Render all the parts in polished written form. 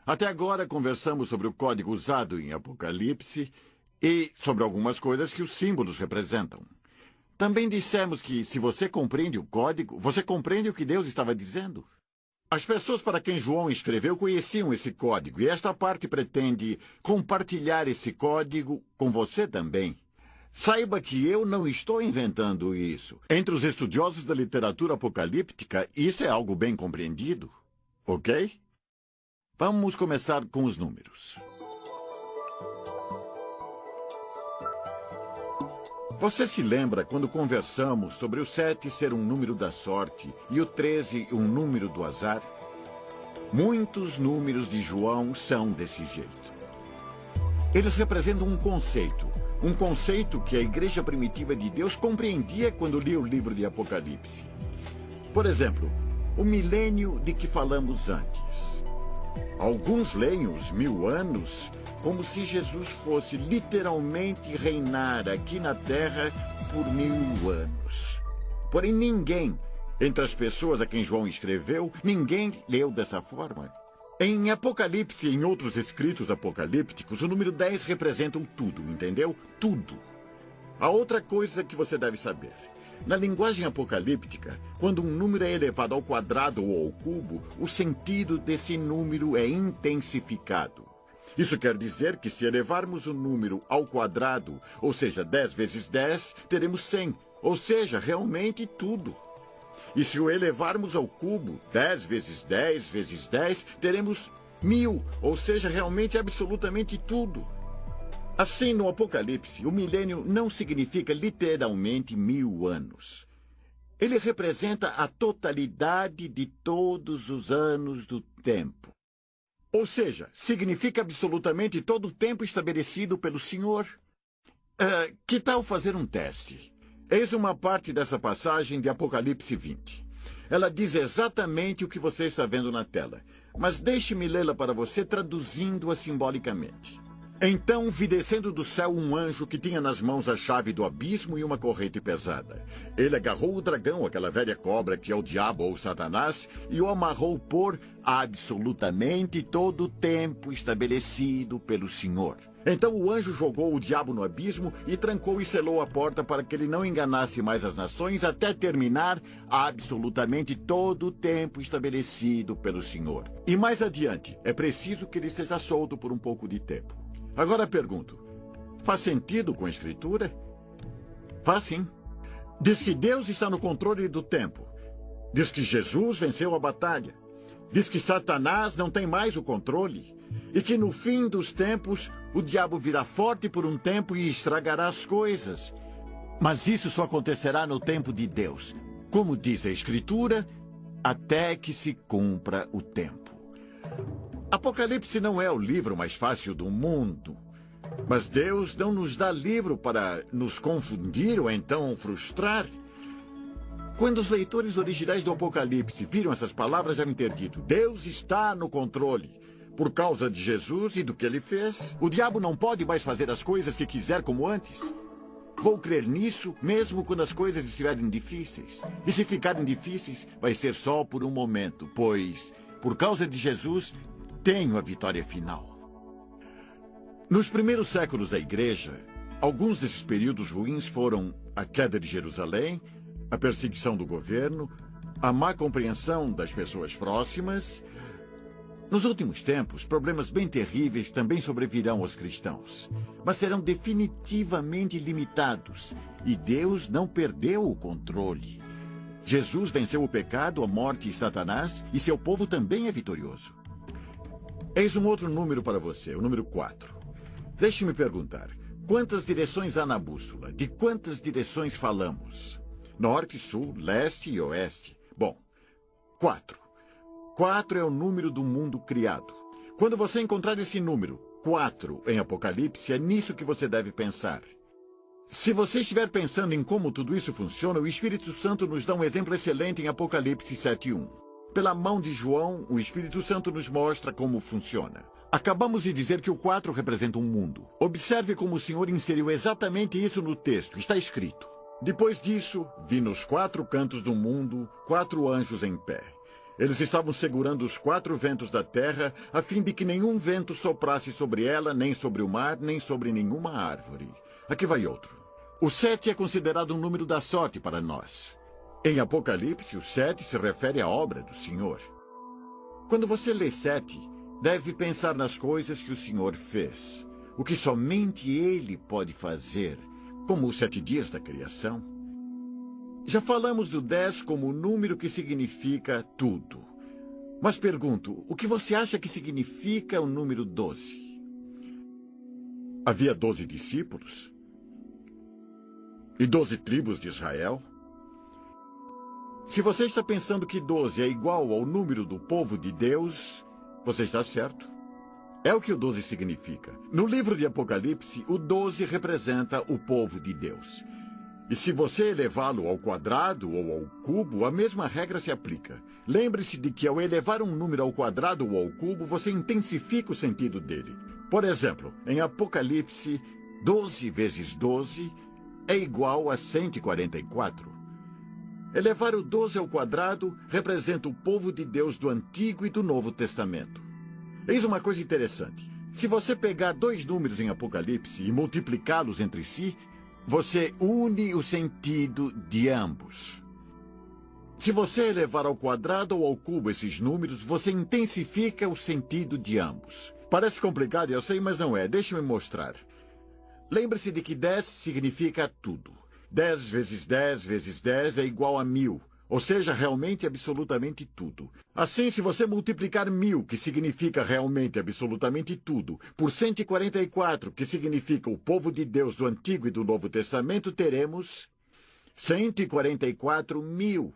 Até agora conversamos sobre o código usado em Apocalipse e sobre algumas coisas que os símbolos representam. Também dissemos que, se você compreende o código, você compreende o que Deus estava dizendo. As pessoas para quem João escreveu conheciam esse código, e esta parte pretende compartilhar esse código com você também. Saiba que eu não estou inventando isso. Entre os estudiosos da literatura apocalíptica, isso é algo bem compreendido. Ok? Vamos começar com os números. Você se lembra quando conversamos sobre o 7 ser um número da sorte e o 13 um número do azar? Muitos números de João são desse jeito. Eles representam um conceito que a igreja primitiva de Deus compreendia quando lia o livro de Apocalipse. Por exemplo, o milênio de que falamos antes. Alguns leem os 1000 anos como se Jesus fosse literalmente reinar aqui na Terra por 1000 anos. Porém, ninguém, entre as pessoas a quem João escreveu, ninguém leu dessa forma. Em Apocalipse e em outros escritos apocalípticos, o número 10 representa o tudo, entendeu? Tudo. A outra coisa que você deve saber. Na linguagem apocalíptica, quando um número é elevado ao quadrado ou ao cubo, o sentido desse número é intensificado. Isso quer dizer que se elevarmos o número ao quadrado, ou seja, 10 vezes 10, teremos 100, ou seja, realmente tudo. E se o elevarmos ao cubo, 10 vezes 10 vezes 10, teremos 1000, ou seja, realmente absolutamente tudo. Assim, no Apocalipse, o milênio não significa literalmente 1000 anos. Ele representa a totalidade de todos os anos do tempo. Ou seja, significa absolutamente todo o tempo estabelecido pelo Senhor. Que tal fazer um teste? Eis uma parte dessa passagem de Apocalipse 20. Ela diz exatamente o que você está vendo na tela, mas deixe-me lê-la para você traduzindo-a simbolicamente. Então vi descendo do céu um anjo que tinha nas mãos a chave do abismo e uma corrente pesada. Ele agarrou o dragão, aquela velha cobra que é o diabo ou Satanás, e o amarrou por absolutamente todo o tempo estabelecido pelo Senhor. Então o anjo jogou o diabo no abismo e trancou e selou a porta para que ele não enganasse mais as nações até terminar absolutamente todo o tempo estabelecido pelo Senhor. E mais adiante, é preciso que ele seja solto por um pouco de tempo. Agora pergunto, faz sentido com a Escritura? Faz sim. Diz que Deus está no controle do tempo. Diz que Jesus venceu a batalha. Diz que Satanás não tem mais o controle. E que no fim dos tempos, o diabo virá forte por um tempo e estragará as coisas. Mas isso só acontecerá no tempo de Deus. Como diz a Escritura, até que se cumpra o tempo. Apocalipse não é o livro mais fácil do mundo. Mas Deus não nos dá livro para nos confundir ou então frustrar. Quando os leitores originais do Apocalipse viram essas palavras, devem ter dito: Deus está no controle. Por causa de Jesus e do que ele fez, o diabo não pode mais fazer as coisas que quiser como antes. Vou crer nisso mesmo quando as coisas estiverem difíceis. E se ficarem difíceis, vai ser só por um momento, pois, por causa de Jesus, tenho a vitória final. Nos primeiros séculos da Igreja, alguns desses períodos ruins foram a queda de Jerusalém, a perseguição do governo, a má compreensão das pessoas próximas. Nos últimos tempos, problemas bem terríveis também sobrevirão aos cristãos, mas serão definitivamente limitados, e Deus não perdeu o controle. Jesus venceu o pecado, a morte e Satanás, e seu povo também é vitorioso. Eis um outro número para você, o número 4. Deixe-me perguntar, quantas direções há na bússola? De quantas direções falamos? Norte, sul, leste e oeste. Bom, 4. 4 é o número do mundo criado. Quando você encontrar esse número, 4, em Apocalipse, é nisso que você deve pensar. Se você estiver pensando em como tudo isso funciona, o Espírito Santo nos dá um exemplo excelente em Apocalipse 7:1. Pela mão de João, o Espírito Santo nos mostra como funciona. Acabamos de dizer que o 4 representa um mundo. Observe como o Senhor inseriu exatamente isso no texto. Está escrito: depois disso, vi nos 4 cantos do mundo 4 anjos em pé. Eles estavam segurando os 4 ventos da terra, a fim de que nenhum vento soprasse sobre ela, nem sobre o mar, nem sobre nenhuma árvore. Aqui vai outro. O 7 é considerado um número da sorte para nós. Em Apocalipse, o 7 se refere à obra do Senhor. Quando você lê 7, deve pensar nas coisas que o Senhor fez, o que somente Ele pode fazer, como os 7 dias da criação. Já falamos do 10 como o número que significa tudo. Mas pergunto, o que você acha que significa o número 12? Havia 12 discípulos? E 12 tribos de Israel? Se você está pensando que 12 é igual ao número do povo de Deus, você está certo. É o que o 12 significa. No livro de Apocalipse, o 12 representa o povo de Deus. E se você elevá-lo ao quadrado ou ao cubo, a mesma regra se aplica. Lembre-se de que ao elevar um número ao quadrado ou ao cubo, você intensifica o sentido dele. Por exemplo, em Apocalipse, 12 vezes 12 é igual a 144. Elevar o 12 ao quadrado representa o povo de Deus do Antigo e do Novo Testamento. Eis uma coisa interessante. Se você pegar 2 números em Apocalipse e multiplicá-los entre si, você une o sentido de ambos. Se você elevar ao quadrado ou ao cubo esses números, você intensifica o sentido de ambos. Parece complicado, eu sei, mas não é. Deixe-me mostrar. Lembre-se de que 10 significa tudo. 10 vezes 10 vezes 10 é igual a 1000. Ou seja, realmente e absolutamente tudo. Assim, se você multiplicar 1000, que significa realmente e absolutamente tudo, por 144, que significa o povo de Deus do Antigo e do Novo Testamento, teremos 144.000,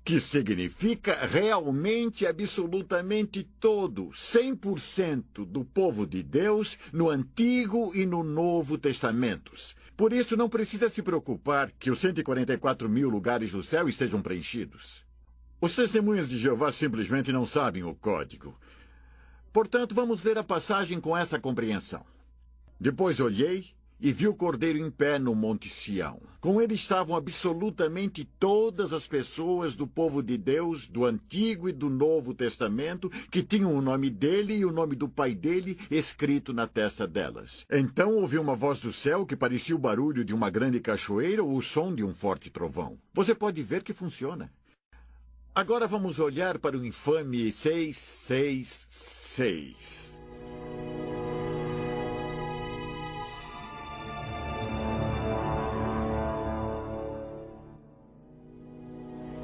que significa realmente e absolutamente todo, 100% do povo de Deus no Antigo e no Novo Testamentos. Por isso, não precisa se preocupar que os 144.000 lugares do céu estejam preenchidos. Os testemunhas de Jeová simplesmente não sabem o código. Portanto, vamos ler a passagem com essa compreensão. Depois olhei e vi o Cordeiro em pé no Monte Sião. Com ele estavam absolutamente todas as pessoas do povo de Deus, do Antigo e do Novo Testamento, que tinham o nome dele e o nome do pai dele escrito na testa delas. Então ouvi uma voz do céu que parecia o barulho de uma grande cachoeira ou o som de um forte trovão. Você pode ver que funciona. Agora vamos olhar para o infame 666.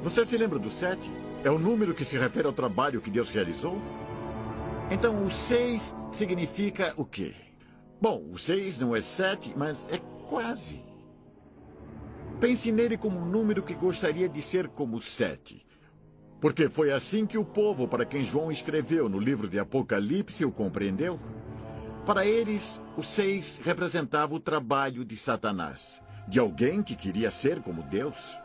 Você se lembra do 7? É o número que se refere ao trabalho que Deus realizou? Então, o 6 significa o quê? Bom, o 6 não é 7, mas é quase. Pense nele como um número que gostaria de ser como 7. Porque foi assim que o povo para quem João escreveu no livro de Apocalipse o compreendeu. Para eles, o 6 representava o trabalho de Satanás, de alguém que queria ser como Deus.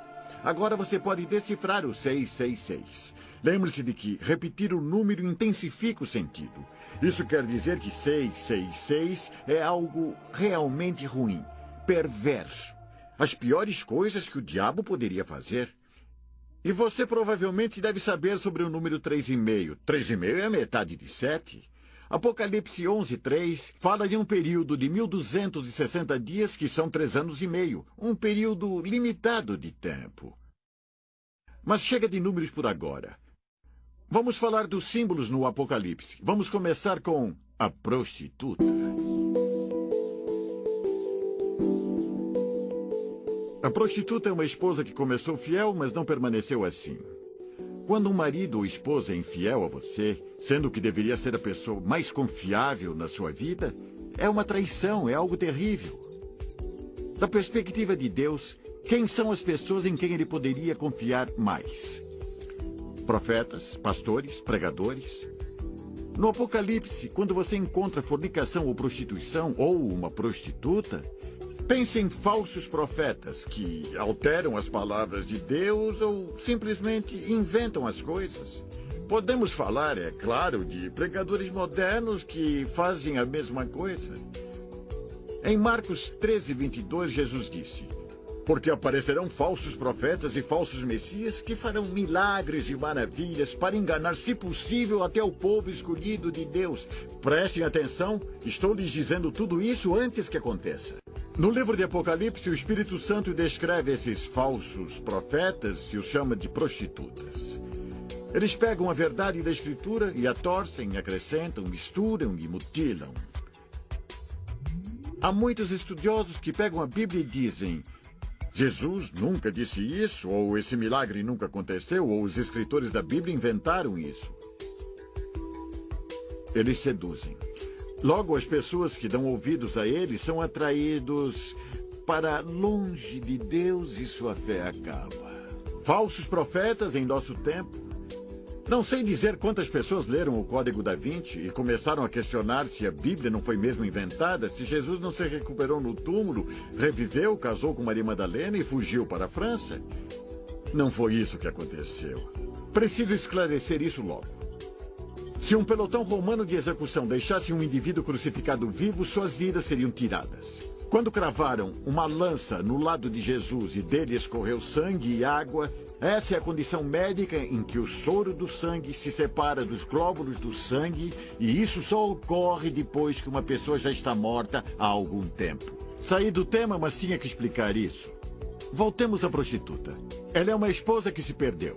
Agora você pode decifrar o 666. Lembre-se de que repetir o número intensifica o sentido. Isso quer dizer que 666 é algo realmente ruim, perverso. As piores coisas que o diabo poderia fazer. E você provavelmente deve saber sobre o número 3,5. 3,5 é a metade de 7. Apocalipse 11:3 fala de um período de 1260 dias, que são 3 anos e meio. Um período limitado de tempo. Mas chega de números por agora. Vamos falar dos símbolos no Apocalipse. Vamos começar com a prostituta. A prostituta é uma esposa que começou fiel, mas não permaneceu assim. Quando um marido ou esposa é infiel a você, sendo que deveria ser a pessoa mais confiável na sua vida, é uma traição, é algo terrível. Da perspectiva de Deus, quem são as pessoas em quem ele poderia confiar mais? Profetas, pastores, pregadores? No Apocalipse, quando você encontra fornicação ou prostituição, ou uma prostituta, pense em falsos profetas que alteram as palavras de Deus ou simplesmente inventam as coisas. Podemos falar, é claro, de pregadores modernos que fazem a mesma coisa. Em Marcos 13:22, Jesus disse: Porque aparecerão falsos profetas e falsos messias que farão milagres e maravilhas para enganar, se possível, até o povo escolhido de Deus. Prestem atenção, estou lhes dizendo tudo isso antes que aconteça. No livro de Apocalipse, o Espírito Santo descreve esses falsos profetas e os chama de prostitutas. Eles pegam a verdade da Escritura e a torcem, acrescentam, misturam e mutilam. Há muitos estudiosos que pegam a Bíblia e dizem: Jesus nunca disse isso, ou esse milagre nunca aconteceu, ou os escritores da Bíblia inventaram isso. Eles seduzem. Logo, as pessoas que dão ouvidos a eles são atraídos para longe de Deus e sua fé acaba. Falsos profetas em nosso tempo. Não sei dizer quantas pessoas leram o Código da Vinci e começaram a questionar se a Bíblia não foi mesmo inventada, se Jesus não se recuperou no túmulo, reviveu, casou com Maria Madalena e fugiu para a França. Não foi isso que aconteceu. Preciso esclarecer isso logo. Se um pelotão romano de execução deixasse um indivíduo crucificado vivo, suas vidas seriam tiradas. Quando cravaram uma lança no lado de Jesus e dele escorreu sangue e água, essa é a condição médica em que o soro do sangue se separa dos glóbulos do sangue, e isso só ocorre depois que uma pessoa já está morta há algum tempo. Saí do tema, mas tinha que explicar isso. Voltemos à prostituta. Ela é uma esposa que se perdeu.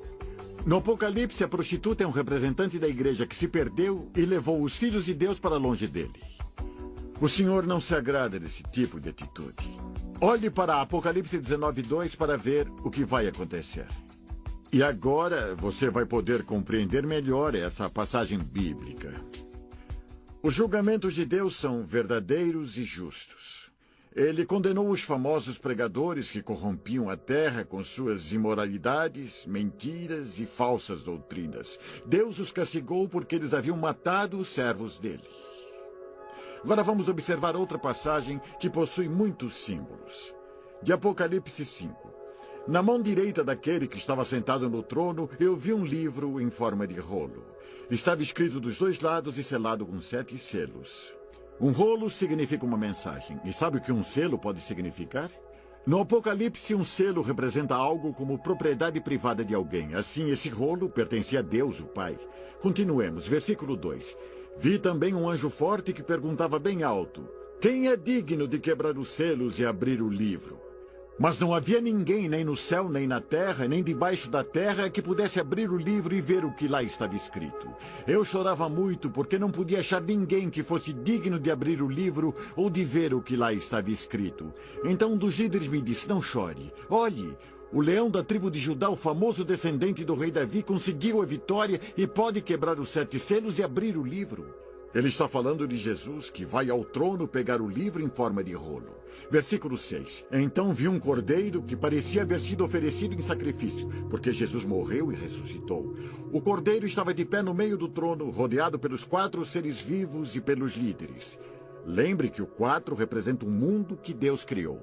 No Apocalipse, a prostituta é um representante da igreja que se perdeu e levou os filhos de Deus para longe dele. O Senhor não se agrada desse tipo de atitude. Olhe para Apocalipse 19:2 para ver o que vai acontecer. E agora você vai poder compreender melhor essa passagem bíblica. Os julgamentos de Deus são verdadeiros e justos. Ele condenou os famosos pregadores que corrompiam a terra com suas imoralidades, mentiras e falsas doutrinas. Deus os castigou porque eles haviam matado os servos dele. Agora vamos observar outra passagem que possui muitos símbolos. De Apocalipse 5. Na mão direita daquele que estava sentado no trono, eu vi um livro em forma de rolo. Estava escrito dos dois lados e selado com 7 selos. Um rolo significa uma mensagem. E sabe o que um selo pode significar? No Apocalipse, um selo representa algo como propriedade privada de alguém. Assim, esse rolo pertencia a Deus, o Pai. Continuemos, versículo 2. Vi também um anjo forte que perguntava bem alto: quem é digno de quebrar os selos e abrir o livro? Mas não havia ninguém, nem no céu, nem na terra, nem debaixo da terra, que pudesse abrir o livro e ver o que lá estava escrito. Eu chorava muito, porque não podia achar ninguém que fosse digno de abrir o livro ou de ver o que lá estava escrito. Então um dos líderes me disse: não chore. Olhe, o leão da tribo de Judá, o famoso descendente do rei Davi, conseguiu a vitória e pode quebrar os 7 selos e abrir o livro. Ele está falando de Jesus, que vai ao trono pegar o livro em forma de rolo. Versículo 6. Então vi um cordeiro que parecia haver sido oferecido em sacrifício, porque Jesus morreu e ressuscitou. O cordeiro estava de pé no meio do trono, rodeado pelos 4 seres vivos e pelos líderes. Lembre que o 4 representa o mundo que Deus criou.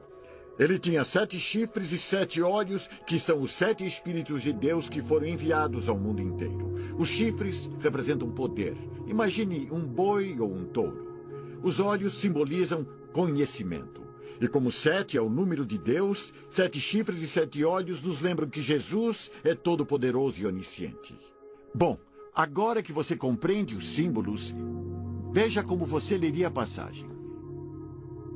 Ele tinha 7 chifres e 7 olhos, que são os 7 Espíritos de Deus que foram enviados ao mundo inteiro. Os chifres representam poder. Imagine um boi ou um touro. Os olhos simbolizam conhecimento. E como 7 é o número de Deus, 7 chifres e 7 olhos nos lembram que Jesus é todo-poderoso e onisciente. Bom, agora que você compreende os símbolos, veja como você leria a passagem.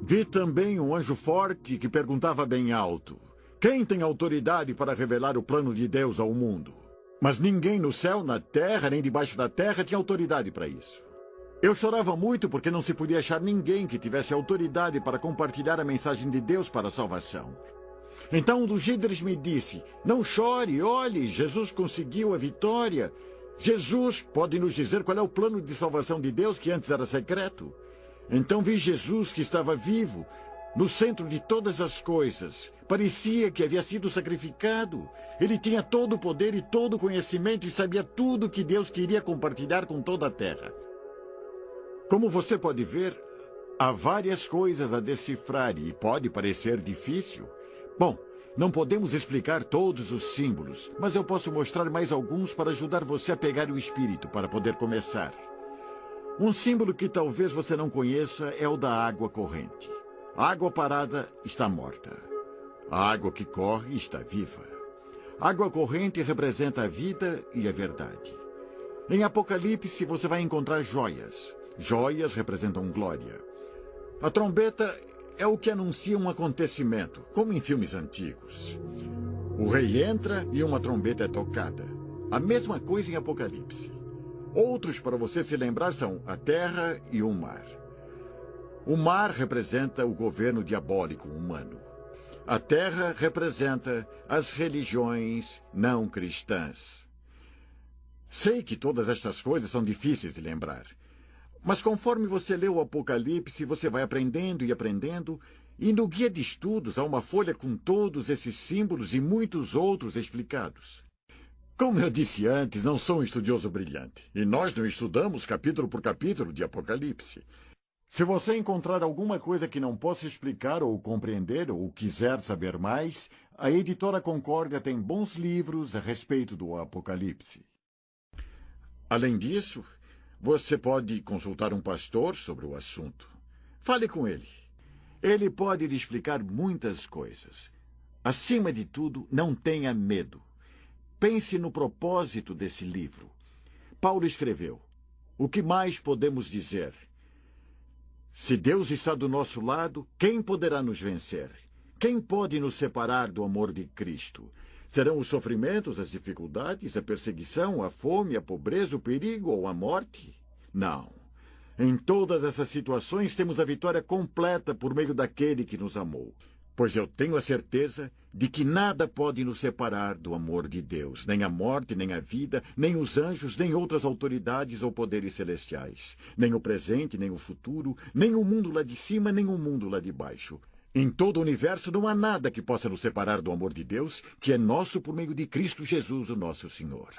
Vi também um anjo forte que perguntava bem alto: quem tem autoridade para revelar o plano de Deus ao mundo? Mas ninguém no céu, na terra, nem debaixo da terra tinha autoridade para isso. Eu chorava muito porque não se podia achar ninguém que tivesse autoridade para compartilhar a mensagem de Deus para a salvação. Então um dos líderes me disse: não chore, olhe, Jesus conseguiu a vitória. Jesus pode nos dizer qual é o plano de salvação de Deus que antes era secreto. Então vi Jesus que estava vivo, no centro de todas as coisas. Parecia que havia sido sacrificado. Ele tinha todo o poder e todo o conhecimento e sabia tudo o que Deus queria compartilhar com toda a terra. Como você pode ver, há várias coisas a decifrar e pode parecer difícil. Bom, não podemos explicar todos os símbolos, mas eu posso mostrar mais alguns para ajudar você a pegar o espírito para poder começar. Um símbolo que talvez você não conheça é o da água corrente. A água parada está morta. A água que corre está viva. A água corrente representa a vida e a verdade. Em Apocalipse você vai encontrar joias. Joias representam glória. A trombeta é o que anuncia um acontecimento, como em filmes antigos. O rei entra e uma trombeta é tocada. A mesma coisa em Apocalipse. Outros para você se lembrar são a terra e o mar. O mar representa o governo diabólico humano. A terra representa as religiões não cristãs. Sei que todas estas coisas são difíceis de lembrar. Mas conforme você lê o Apocalipse, você vai aprendendo e aprendendo, e no guia de estudos há uma folha com todos esses símbolos e muitos outros explicados. Como eu disse antes, não sou um estudioso brilhante, e nós não estudamos capítulo por capítulo de Apocalipse. Se você encontrar alguma coisa que não possa explicar ou compreender ou quiser saber mais, a editora Concórdia tem bons livros a respeito do Apocalipse. Além disso, você pode consultar um pastor sobre o assunto. Fale com ele. Ele pode lhe explicar muitas coisas. Acima de tudo, não tenha medo. Pense no propósito desse livro. Paulo escreveu: o que mais podemos dizer? Se Deus está do nosso lado, quem poderá nos vencer? Quem pode nos separar do amor de Cristo? Serão os sofrimentos, as dificuldades, a perseguição, a fome, a pobreza, o perigo ou a morte? Não. Em todas essas situações temos a vitória completa por meio daquele que nos amou. Pois eu tenho a certeza de que nada pode nos separar do amor de Deus, nem a morte, nem a vida, nem os anjos, nem outras autoridades ou poderes celestiais, nem o presente, nem o futuro, nem o mundo lá de cima, nem o mundo lá de baixo. Em todo o universo não há nada que possa nos separar do amor de Deus, que é nosso por meio de Cristo Jesus, o nosso Senhor.